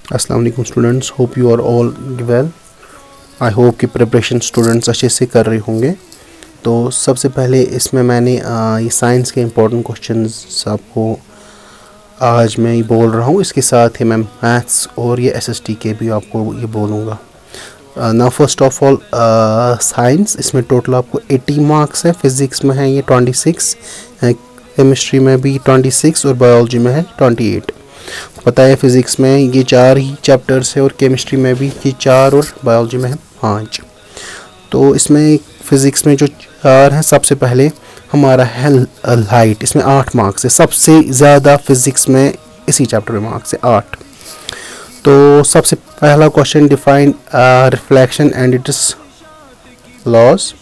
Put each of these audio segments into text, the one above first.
अस्सलाम वालेकुम students, hope you are all well. I hope कि प्रिपरेशन स्टूडेंट्स अच्छे से कर रहे होंगे। तो सबसे पहले इसमें मैंने ये साइंस के इम्पोर्टेंट क्वेश्चंस आपको आज मैं ये बोल रहा हूँ। इसके साथ ही मैं मैथ्स और ये एसएसटी के भी आपको ये बोलूँगा। ना फर्स्ट ऑफ ऑल साइंस, इसमें टोटल आपको 80 मार्क्स है। फिज़िक्स में है ये 26 है, केमिस्ट्री में भी 26 और बायोलॉजी में है 28। पता है फिज़िक्स में ये 4 ही चैप्टर्स है और केमिस्ट्री में भी ये 4 और बायोलॉजी में है 5। तो इसमें फ़िज़िक्स में जो 4 हैं, सबसे पहले हमारा है लाइट। इसमें 8 मार्क्स है। सबसे ज़्यादा फिज़िक्स में इसी चैप्टर में मार्क्स है 8। तो सबसे पहला question, define reflection and its laws,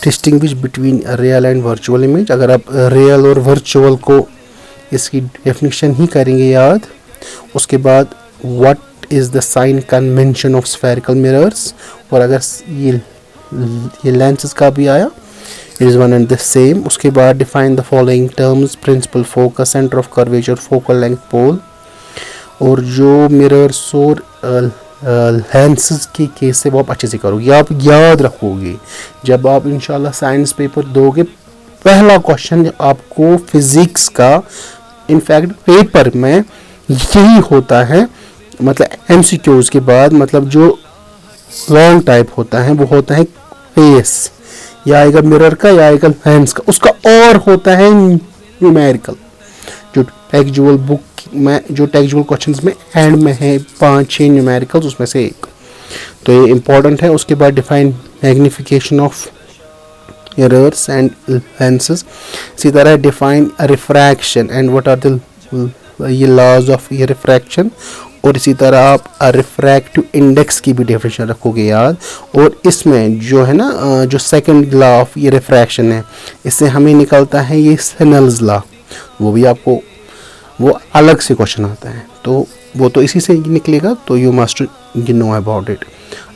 distinguish between real and virtual image. अगर आप रियल और वर्चुअल को इसकी डेफिनेशन ही करेंगे याद। उसके बाद what is the sign convention of spherical mirrors, और अगर ये लेंसेज का भी आया, it is one and the same. उसके बाद define the following terms, principal focus, centre of curvature, focal length, pole. और जो मिरर्स और लेंसेज के केस है वो आप अच्छे से करोगे, आप याद रखोगे जब आप इंशाल्लाह साइंस पेपर दोगे। पहला क्वेश्चन आपको फिज़िक्स का इनफैक्ट पेपर में यही होता है, मतलब एमसीक्यूज के बाद, मतलब जो लॉन्ग टाइप होता है वो होता है फेस, या आएगा मिरर का या आएगा लेंस का। उसका और होता है न्यूमेरिकल, जो टेक्जुअल बुक में, जो टेक्जुअल क्वेश्चंस में एंड में है 5-6 न्यूमेरिकल्स, उसमें से एक। तो ये इंपॉर्टेंट है। उसके बाद define magnification of mirrors and lenses. इसी तरह define refraction and what are the ये लॉज ऑफ ये रिफ्रैक्शन। और इसी तरह आप रिफ्रैक्टिव इंडेक्स की भी डेफिनेशन रखोगे याद। और इसमें जो है ना, जो सेकंड लॉ ऑफ ये रिफ्रैक्शन है, इससे हमें निकलता है ये स्नेल्स लॉ। वो भी आपको वो अलग से क्वेश्चन आता है, तो वो तो इसी से निकलेगा। तो you must you know about it.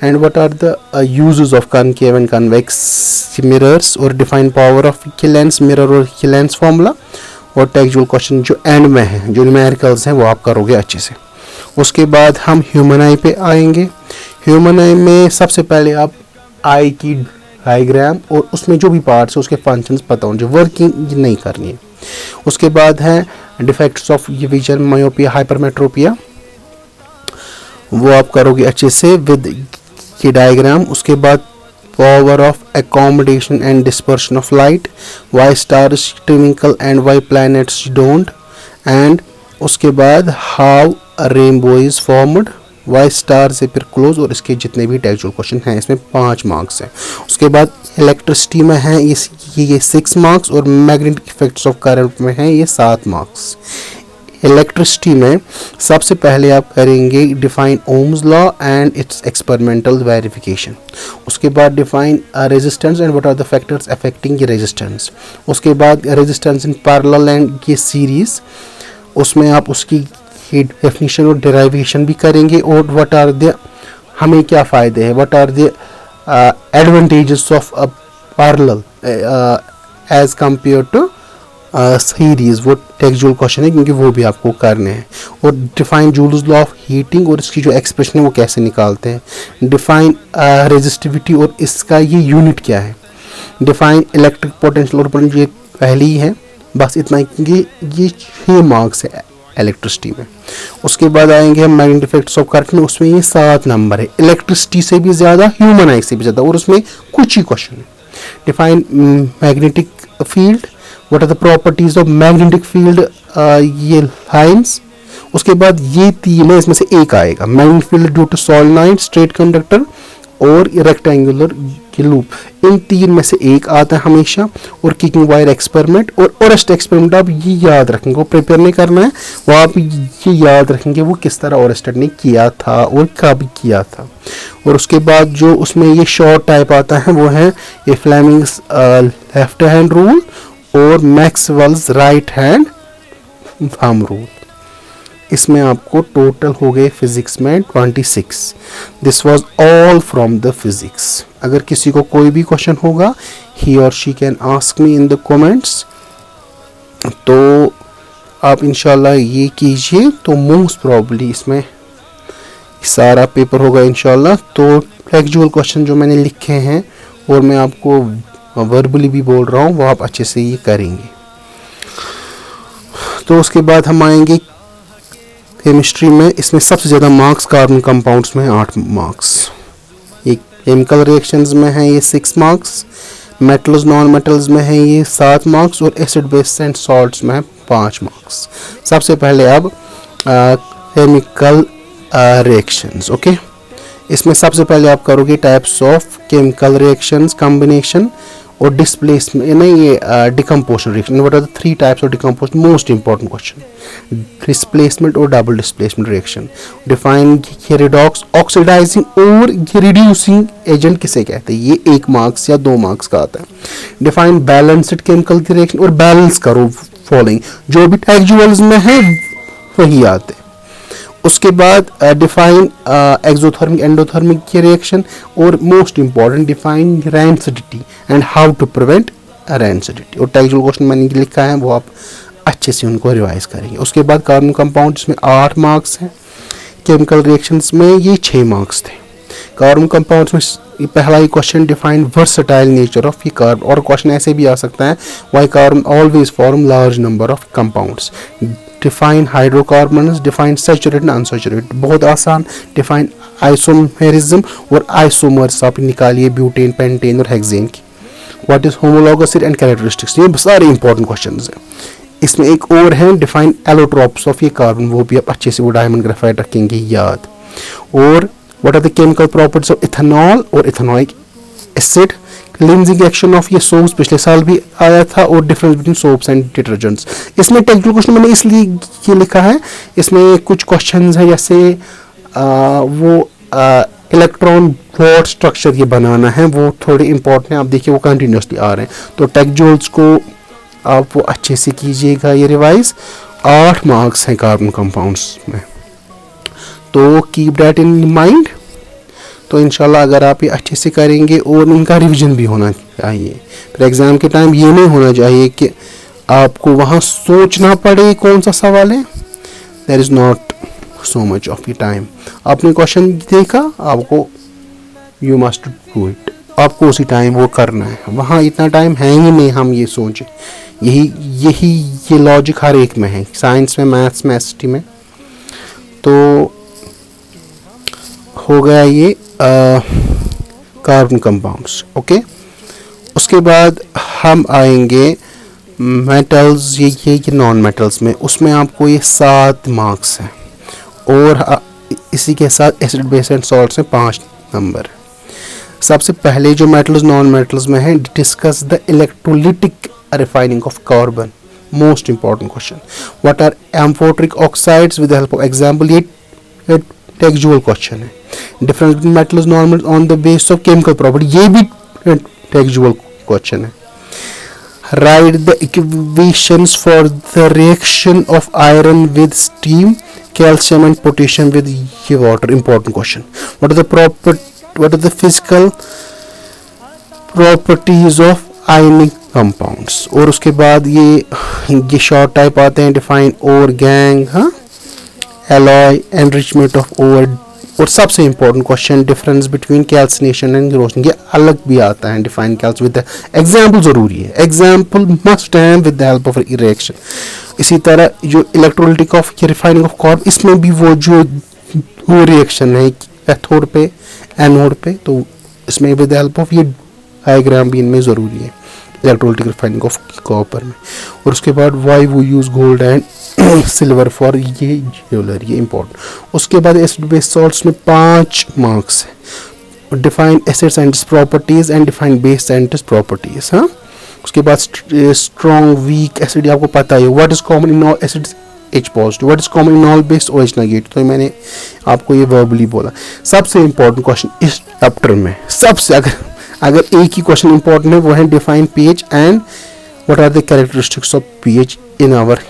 And what are the uses of concave and convex mirrors, और डिफाइन पावर ऑफ ये लेंस मिरर और ये लेंस फार्मूला। और टेक्जुअल क्वेश्चन जो एंड में है, जो न्यूमेरिकल्स हैं, वो आप करोगे अच्छे से। उसके बाद हम ह्यूमन आई पे आएंगे। ह्यूमन आई में सबसे पहले आप आई की डायग्राम और उसमें जो भी पार्ट्स है उसके फंक्शंस पता हों, जो वर्किंग नहीं करनी है। उसके बाद है defects of vision, myopia, hypermetropia, वो आप करोगे अच्छे से विद ये डायग्राम। उसके बाद power of accommodation and dispersion of light, why stars twinkle and why planets don't. And उसके बाद how rainbow is formed, why star से फिर क्लोज। और इसके जितने भी टेक्जुअल क्वेश्चन हैं इसमें 5 मार्क्स हैं। उसके बाद इलेक्ट्रिसिटी में है ये 6 मार्क्स, और मैग्नेटिक इफेक्ट्स ऑफ करंट में है ये 7 मार्क्स। इलेक्ट्रिसिटी में सबसे पहले आप करेंगे define Ohm's law and its experimental verification. उसके बाद define resistance and what are the factors affecting ये रेजिस्टेंस। उसके बाद रेजिस्टेंस इन पैरेलल एंड ये सीरीज, उसमें आप उसकी डेफिनेशन और डेरिवेशन भी करेंगे। और व्हाट आर द, हमें क्या फ़ायदे हैं, what are the advantages of parallel as compare to series, वो टेक्जुअल क्वेश्चन है क्योंकि वो भी आपको करने हैं। और define joules law of heating, और इसकी जो एक्सप्रेशन है वो कैसे निकालते हैं। डिफाइन रेजिस्टिविटी, और इसका ये यूनिट क्या है। डिफाइन इलेक्ट्रिक पोटेंशियल और पोटेंशियल, ये पहले ही है, बस इतना ही, क्योंकि ये 6 मार्क्स है इलेक्ट्रिसिटी में। उसके बाद आएंगे हम मैग्नेटिक इफेक्ट्स ऑफ करंट में, उसमें ये 7 नंबर है। इलेक्ट्रिसिटी से भी ज़्यादा, ह्यूमन आई से भी ज़्यादा, और उसमें कुछ ही क्वेश्चन है। Define magnetic field, what are the properties of magnetic field, ये लाइंस। उसके बाद ये 3 है, इसमें से एक आएगा magnetic field due to solenoid, straight conductor और रेक्टेंगुलर लूप। इन 3 में से एक आता है हमेशा। और किकिंग वायर एक्सपेरिमेंट और ओरेस्ट एक्सपेरिमेंट, आप ये याद रखेंगे, वो प्रिपेयर नहीं करना है, वो आप ये याद रखेंगे वो किस तरह ओरेस्टेड ने किया था और कब किया था। और उसके बाद जो उसमें ये शॉर्ट टाइप आता है वो है ये फ्लेमिंग्स लेफ्ट हैंड रूल और Maxwell's right hand thumb rule. इसमें आपको टोटल हो गए फिजिक्स में 26। This was all from the physics. अगर किसी को कोई भी क्वेश्चन होगा, ही और she can ask me in the comments. तो आप इंशाल्लाह ये कीजिए तो मोस्ट प्रॉब्ली इसमें सारा पेपर होगा इंशाल्लाह। तो फैक्चुअल क्वेश्चन जो मैंने लिखे हैं और मैं आपको वर्बली भी बोल रहा हूँ वो आप अच्छे से ये करेंगे। तो उसके बाद हम आएंगे केमिस्ट्री में। इसमें सबसे ज़्यादा मार्क्स कार्बन कंपाउंड्स में 8 मार्क्स, ये केमिकल रिएक्शंस में है ये 6 मार्क्स, मेटल्स नॉन मेटल्स में है ये 7 मार्क्स और एसिड बेस एंड सॉल्ट्स में है 5 मार्क्स। सबसे पहले अब केमिकल रिएक्शंस। ओके, इसमें सबसे पहले आप करोगे types of chemical reactions, combination और डिस्प्लेसमेंट, नहीं ये decomposition reaction. What are the 3 types of decomposition? Most important question, displacement और double displacement reaction. Define redox, oxidising और रिड्यूसिंग एजेंट किसे कहते हैं? ये 1 मार्क्स या 2 मार्क्स का आता है। डिफाइन बैलेंस्ड केमिकल रिएक्शन, और बैलेंस करो फॉलोइंग, जो भी एक्चुअल्स में है वही आते हैं। उसके बाद डिफाइन एक्सोथर्मिक एंडोथर्मिक की रिएक्शन, और most important define rancidity and how to prevent rancidity. और टेक्चुअल क्वेश्चन मैंने लिखा है वो आप अच्छे से उनको रिवाइज करेंगे। उसके बाद कार्बन कंपाउंड जिसमें 8 मार्क्स हैं, केमिकल रिएक्शंस में ये 6 मार्क्स थे। कार्बन कंपाउंड्स में पहला ही question define versatile nature of ये कार्बन, और क्वेश्चन ऐसे भी आ सकता है why carbon always form large number of compounds. Define hydrocarbons, define saturated unsaturated, बहुत आसान। डिफाइन आइसोमेरिज्म और आइसोमर्स आप निकालिए ब्यूटेन, पेंटेन और हेक्सेन की। What is homologous and characteristics, ये सारे इंपॉर्टेंट क्वेश्चंस हैं। इसमें एक और है डिफाइन एलोट्रोप्स ऑफ ये कार्बन, वो भी आप अच्छे से वो डायमंड ग्रेफाइट रखेंगे याद। और what are the chemical properties of ethanol और ethanoic acid, cleansing action of ये सोप्स पिछले साल भी आया था, और difference between soaps and detergents. इसमें टेक्निकल क्वेश्चन मैंने इसलिए ये लिखा है, इसमें कुछ क्वेश्चंस है जैसे वो इलेक्ट्रॉन वॉट स्ट्रक्चर ये बनाना है, वो थोड़े इंपॉर्टेंट हैं। आप देखिए वो कंटिन्यूसली आ रहे हैं, तो टेक्जोल्स को आप वो अच्छे से कीजिएगा ये रिवाइज। 8 मार्क्स हैं कार्बन कंपाउंड्स में, तो कीप दैट इन माइंड। तो इंशाल्लाह अगर आप ये अच्छे से करेंगे और इनका रिवीजन भी होना चाहिए, फिर एग्ज़ाम के टाइम ये नहीं होना चाहिए कि आपको वहाँ सोचना पड़े कौन सा सवाल है। There is not so much of ये टाइम। आपने क्वेश्चन देखा, आपको यू मस्ट डू इट, आपको उसी टाइम वो करना है। वहाँ इतना टाइम है ही नहीं हम ये सोचें। ये लॉजिक हर एक में है, साइंस में, मैथ्स में, एसटी में। तो हो गया ये कार्बन कंपाउंड्स। ओके, उसके बाद हम आएंगे मेटल्स, ये नॉन मेटल्स में। उसमें आपको ये 7 मार्क्स हैं, और इसी के साथ एसिड बेस एंड सॉल्ट्स में 5 नंबर। सबसे पहले जो मेटल्स नॉन मेटल्स में है, discuss the electrolytic refining of carbon, most important question. What are amphoteric oxides with the help of example, ये टेक्चुअल क्वेश्चन है। Difference between metals non metals on the basis of chemical property, ये भी textual question है। Write the equations for the reaction of iron with steam, calcium and potassium with ये water, important question. What are the physical properties of ionic compounds. और उसके बाद ये short type आते हैं, डिफाइन ओर गैंग, हाँ, alloy, enrichment of ore. और सबसे important question difference between calcination and roasting, ये अलग भी आता है। डिफाइन कैल्स विद एग्जाम्पल जरूरी है, एग्जाम्पल मस्ट है with the help of reaction. इसी तरह जो electrolytic of refining of carbon, इसमें भी वो जो रिएक्शन है कैथोड पे एनोड पे, तो इसमें विद द हेल्प ऑफ ये डायग्राम भी इनमें ज़रूरी है इलेक्ट्रोलिटिक रिफाइनिंग ऑफ कॉपर में। और उसके बाद वाई वो use gold and silver for ये ज्वेलरी, ये इंपॉर्टेंट। उसके बाद एसिड बेस सॉल्ट्स में 5 मार्क्स है। Define acids and properties and define base and properties, हाँ। उसके बाद स्ट्रॉन्ग वीक एसिड, आपको पता है what is common in all acids, H positive, what is common in all base, OH negative. तो मैंने आपको ये वर्बली बोला। सबसे इंपॉर्टेंट क्वेश्चन इस चैप्टर में, सबसे अगर एक ही क्वेश्चन इंपॉर्टेंट है वो है define pH and what are the characteristics of pH in our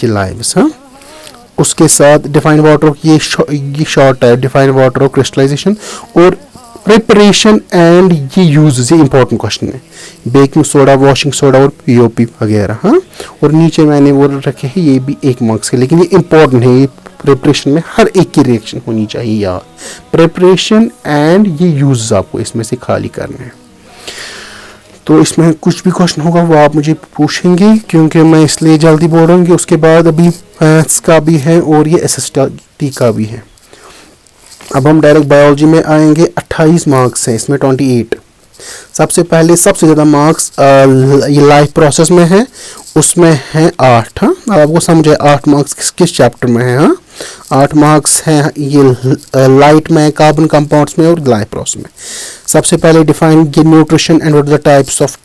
lives, हाँ। उसके साथ डिफाइन वाटर, ये शॉर्ट है, डिफाइन वाटर ऑफ क्रिस्टलाइजेशन। और प्रिपरेशन एंड ये यूज, ये इंपॉर्टेंट क्वेश्चन है, बेकिंग सोडा, वॉशिंग सोडा और पीओपी वगैरह। हाँ, और नीचे मैंने वो रखे हैं, ये भी 1 मार्क्स के, लेकिन ये इंपॉर्टेंट है, ये प्रिपरेशन में हर एक की रिएक्शन होनी चाहिए यार। प्रिपरेशन एंड ये यूज आपको इसमें से खाली करने हैं। तो इसमें कुछ भी क्वेश्चन होगा वो आप मुझे पूछेंगे, क्योंकि मैं इसलिए जल्दी बोल रहा हूँ कि उसके बाद अभी मैथ्स का भी है और ये एसएसटी का भी है। अब हम डायरेक्ट बायोलॉजी में आएंगे। 28 मार्क्स हैं इसमें, 28। सबसे पहले सबसे ज़्यादा मार्क्स ये लाइफ प्रोसेस में है, उसमें है 8। हाँ, अब आपको समझे 8 मार्क्स किस चैप्टर में है। हाँ, 8 मार्क्स हैं ये लाइट में, कार्बन कंपाउंड्स में और लाइफ प्रोसेस में। सबसे पहले डिफाइन ये nutrition and what the types of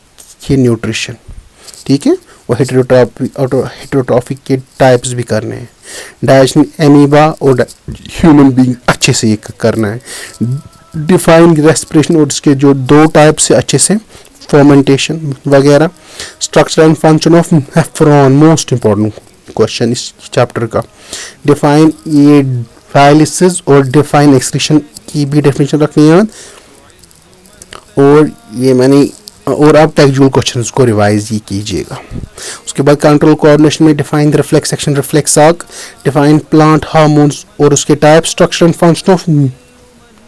ये न्यूट्रिशन, ठीक है, और हेटेरोट्रॉफिक के टाइप्स भी करने हैं। डाइजेशन एमीबा और ह्यूमन बीइंग अच्छे से ये करना है। डिफाइन रेस्पिरेशन और इसके जो 2 टाइप्स से अच्छे से, फर्मेंटेशन वगैरह। Structure and function of nephron, most important question इस चैप्टर का। डिफाइन ये डायलिसिस और डिफाइन एक्सक्रीशन की भी डेफिनेशन रखनी है। और ये मैंने, और आप टेक्सचुअल क्वेश्चंस को रिवाइज ही कीजिएगा। उसके बाद कंट्रोल कोऑर्डिनेशन में define the reflex section, reflex arc. Define plant hormones और उसके type, structure and function of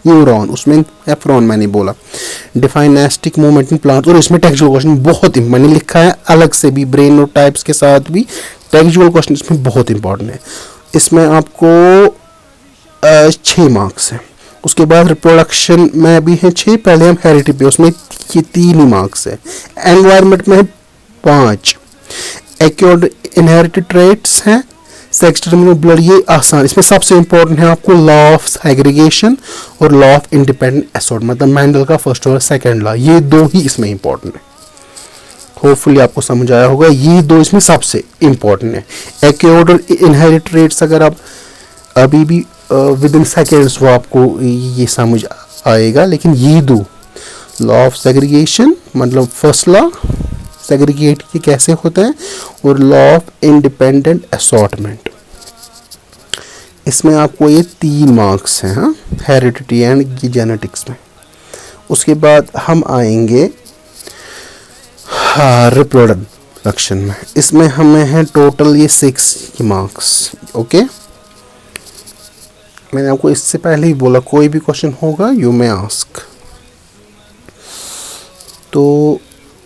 neuron, उसमें नेफ्रॉन मैंने बोला। Define nastic movement in plant, और इसमें टेक्सचुअल क्वेश्चन बहुत मैंने लिखा है अलग से भी, ब्रेन और टाइप्स के साथ भी टेक्सचुअल क्वेश्चन इसमें बहुत इंपॉर्टेंट है। इसमें आपको 6 मार्क्स हैं। उसके बाद रिप्रोडक्शन में भी है 6, पहले हम हेरिडिटी पे, उसमें ये 3 ही मार्क्स है। एनवायरनमेंट में है 5। एक्योर्ड इनहेरिटेड ट्रेट्स हैं। सेक्स डिटरमिनेंट ब्लड, ये आसान, इसमें सबसे इंपॉर्टेंट है आपको लॉ ऑफ सेग्रीगेशन और लॉ ऑफ इंडिपेंडेंट असॉर्ट, मतलब मेंडल का फर्स्ट और सेकंड लॉ, ये 2 ही इसमें इंपॉर्टेंट है। होपफुली आपको समझ आया होगा, ये 2 इसमें सबसे इंपॉर्टेंट है। एक्योर्ड और इनहेरिटेड ट्रेट्स अगर आप अभी भी विद इन सेकेंड्स वो आपको ये समझ आएगा, लेकिन ये 2 लॉ ऑफ सेग्रीगेशन मतलब फर्स्ट लॉ, सेग्रीगेट ये कैसे होता है, और लॉ ऑफ इंडिपेंडेंट असॉर्टमेंट, इसमें आपको ये 3 मार्क्स हैं। हाँ, हेरिडिटी एंड ये जेनेटिक्स में। उसके बाद हम आएंगे रिप्रोडक्शन में, इसमें हमें है टोटल ये 6 मार्क्स। ओके, मैंने आपको इससे पहले ही बोला कोई भी क्वेश्चन होगा यू मे आस्क। तो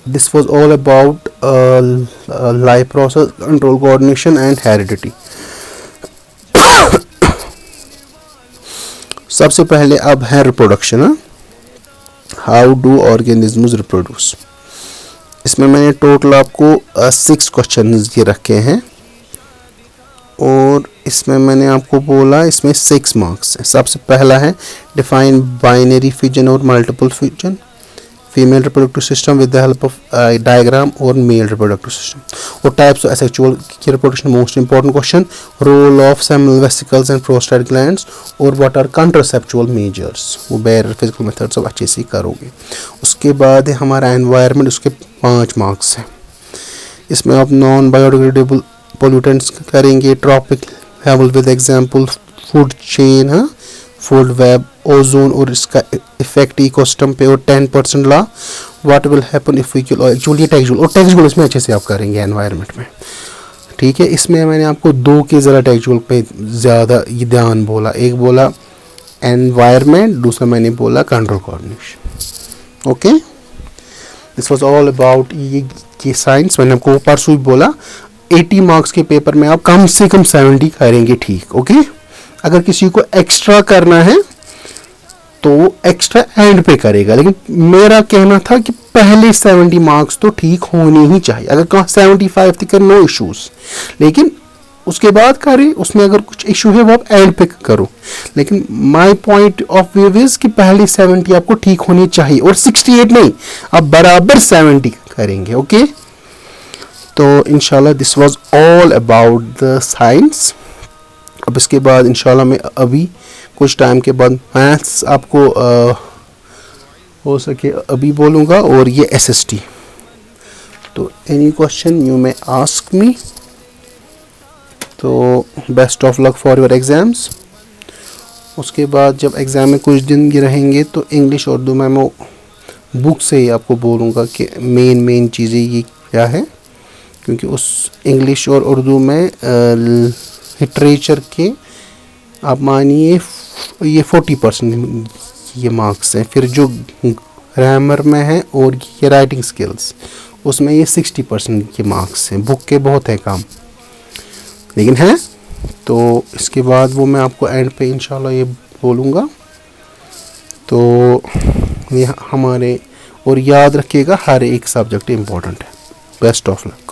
this was all about life process, control coordination and heredity. सबसे पहले अब है reproduction. How do organisms reproduce, इसमें मैंने टोटल आपको 6 क्वेश्चन ये रखे हैं, और इसमें मैंने आपको बोला इसमें 6 मार्क्स है। सबसे पहला है डिफाइन बाइनरी फिजन और multiple fission, female reproductive system with the help of diagram, और मेल रिप्रोडक्टिव सिस्टम, और टाइप्स ऑफ एसेक्सुअल की reproduction, most important question. Role of seminal vesicles and prostate glands, और what are contraceptive measures, वो barrier physical methods सब अच्छे से करोगे। उसके बाद है हमारा एनवायरनमेंट, उसके 5 मार्क्स हैं। इसमें आप नॉन बायोडिग्रेडेबल पोल्यूटेंट्स करेंगे, trophic level with example food chain, हाँ, फूड वेब, ओजोन और इसका इफेक्ट इकोसिस्टम पे, और 10% law, what will happen if we kill actual, ये टेक्सचुअल, और टेक्सचुअल इसमें अच्छे से आप करेंगे एनवायरनमेंट में, ठीक है। इसमें मैंने आपको 2 के ज़रा टेक्सचुअल पे ज़्यादा ये ध्यान बोला, एक बोला एनवायरनमेंट, दूसरा मैंने बोला control coordination. Okay, this was all about ये साइंस। मैंने आपको परसों भी बोला 80 मार्क्स के पेपर में आप कम से कम 70 करेंगे, ठीक। ओके, अगर किसी को एक्स्ट्रा करना है तो एक्स्ट्रा एंड पे करेगा, लेकिन मेरा कहना था कि पहले 70 मार्क्स तो ठीक होने ही चाहिए। अगर कहाँ 75 तक नो इश्यूज, लेकिन उसके बाद करे, उसमें अगर कुछ इशू है वो आप एंड पे करो। लेकिन my point of view is कि पहले 70 आपको ठीक होनी चाहिए, और 68 नहीं, आप बराबर 70 करेंगे। ओके, तो इंशाल्लाह this was all about the science. अब इसके बाद इंशाल्लाह मैं अभी कुछ टाइम के बाद मैथ्स आपको हो सके अभी बोलूँगा, और ये एसएसटी। तो any question you may ask me. तो best of luck for your exams, उसके बाद जब एग्ज़ाम में कुछ दिन रहेंगे तो इंग्लिश उर्दू में मैं बुक से ही आपको बोलूँगा कि मेन चीज़ें ये क्या है, क्योंकि उस इंग्लिश और उर्दू में लिटरेचर के आप मानिए ये 40% ये मार्क्स हैं। फिर जो ग्रामर में है और ये राइटिंग स्किल्स उसमें ये 60% के मार्क्स हैं। बुक के बहुत है काम, लेकिन है। तो इसके बाद वो मैं आपको एंड पे इंशाल्लाह ये बोलूँगा। तो ये हमारे, और याद रखिएगा हर एक सब्जेक्ट इम्पोर्टेंट है। Best of luck.